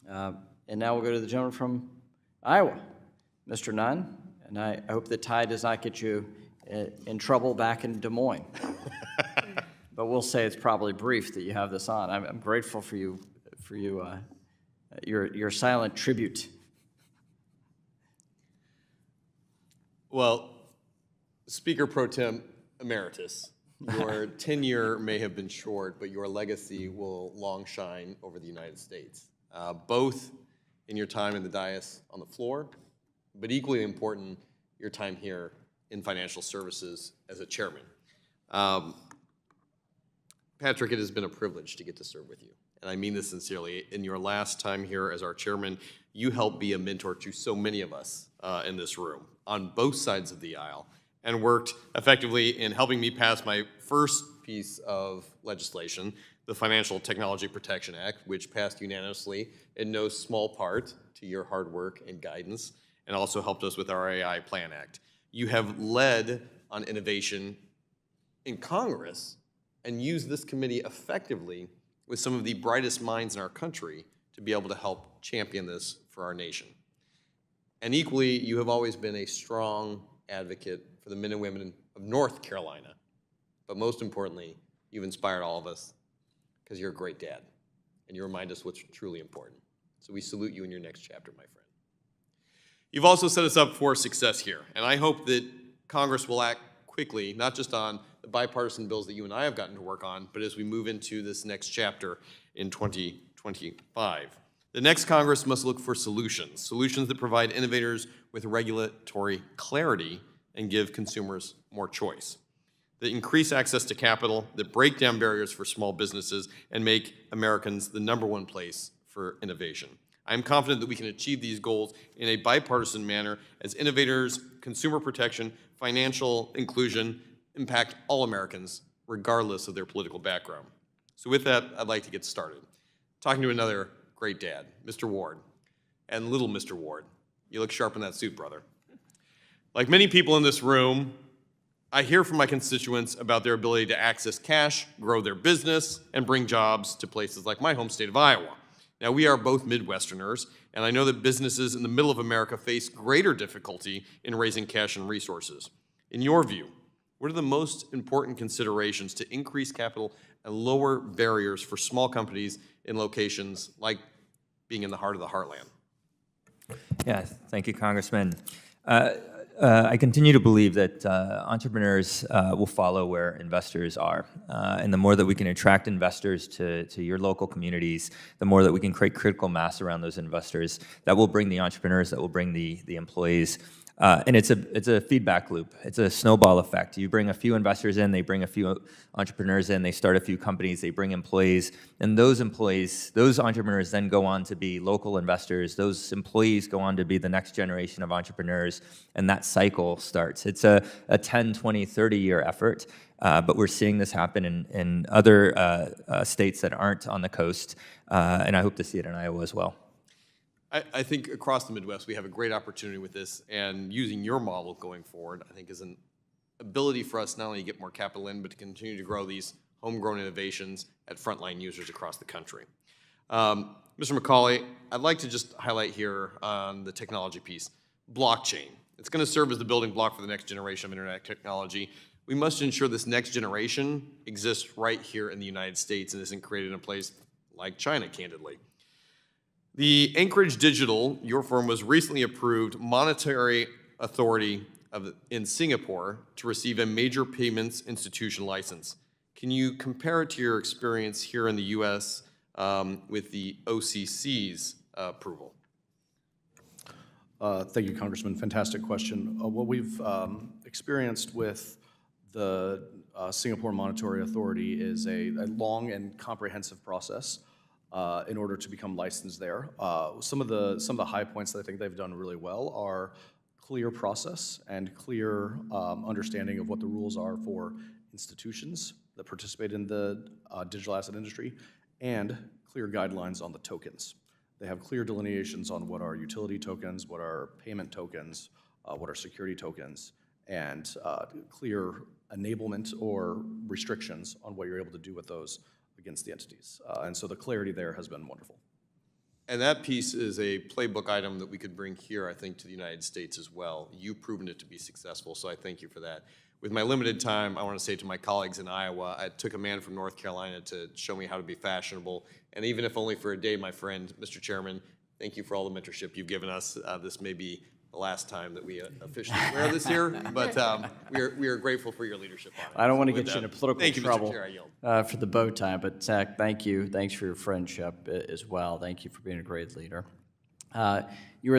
And now we'll go to the gentleman from Iowa, Mr. Nunn. And I hope the tie does not get you in trouble back in Des Moines. But we'll say it's probably brief that you have this on. I'm grateful for your silent tribute. Well, Speaker Pro Tem Emeritus, your tenure may have been short, but your legacy will long shine over the United States, both in your time in the dais on the floor, but equally important, your time here in financial services as a chairman. Patrick, it has been a privilege to get to serve with you, and I mean this sincerely. In your last time here as our chairman, you helped be a mentor to so many of us in this room on both sides of the aisle, and worked effectively in helping me pass my first piece of legislation, the Financial Technology Protection Act, which passed unanimously in no small part to your hard work and guidance, and also helped us with our AI Plan Act. You have led on innovation in Congress and used this committee effectively with some of the brightest minds in our country to be able to help champion this for our nation. And equally, you have always been a strong advocate for the men and women of North Carolina. But most importantly, you've inspired all of us because you're a great dad and you remind us what's truly important. So we salute you in your next chapter, my friend. You've also set us up for success here, and I hope that Congress will act quickly, not just on the bipartisan bills that you and I have gotten to work on, but as we move into this next chapter in 2025. The next Congress must look for solutions that provide innovators with regulatory clarity and give consumers more choice, that increase access to capital, that break down barriers for small businesses, and make Americans the #1 place for innovation. I'm confident that we can achieve these goals in a bipartisan manner as innovators, consumer protection, financial inclusion impact all Americans, regardless of their political background. So with that, I'd like to get started. Talking to another great dad, Mr. Ward, and little Mr. Ward. You look sharp in that suit, brother. Like many people in this room, I hear from my constituents about their ability to access cash, grow their business, and bring jobs to places like my home state of Iowa. Now, we are both Midwesterners, and I know that businesses in the middle of America face greater difficulty in raising cash and resources. In your view, what are the most important considerations to increase capital and lower barriers for small companies in locations like being in the heart of the Heartland? Yeah, thank you, Congressman. I continue to believe that entrepreneurs will follow where investors are. And the more that we can attract investors to your local communities, the more that we can create critical mass around those investors, that will bring the entrepreneurs, that will bring the employees. And it's a feedback loop. It's a snowball effect. You bring a few investors in, they bring a few entrepreneurs in, they start a few companies, they bring employees, and those employees, those entrepreneurs then go on to be local investors. Those employees go on to be the next generation of entrepreneurs, and that cycle starts. It's a 10, 20, 30-year effort, but we're seeing this happen in other states that aren't on the coast, and I hope to see it in Iowa as well. I think across the Midwest, we have a great opportunity with this, and using your model going forward, I think is an ability for us not only to get more capital in, but to continue to grow these homegrown innovations at frontline users across the country. Mr. McCauley, I'd like to just highlight here on the technology piece, blockchain. It's going to serve as the building block for the next generation of internet technology. We must ensure this next generation exists right here in the United States and isn't created in a place like China, candidly. The Anchorage Digital, your firm, was recently approved monetary authority in Singapore to receive a major payments institution license. Can you compare it to your experience here in the U.S. With the OCC's approval? Thank you, Congressman. Fantastic question. What we've experienced with the Singapore Monetary Authority is a long and comprehensive process in order to become licensed there. Some of the high points that I think they've done really well are clear process and clear understanding of what the rules are for institutions that participate in the digital asset industry, and clear guidelines on the tokens. They have clear delineations on what are utility tokens, what are payment tokens, what are security tokens, and clear enablement or restrictions on what you're able to do with those against the entities. And so the clarity there has been wonderful. And that piece is a playbook item that we could bring here, I think, to the United States as well. You've proven it to be successful, so I thank you for that. With my limited time, I want to say to my colleagues in Iowa, I took a man from North Carolina to show me how to be fashionable. And even if only for a day, my friend, Mr. Chairman, thank you for all the mentorship you've given us. This may be the last time that we officially wear this here, but we are grateful for your leadership on it. I don't want to With get you that, into political thank you, Mr. trouble Chair, I yield. for the bow tie, but Zach, thank you. Thanks for your friendship as well. Thank you for being a great leader.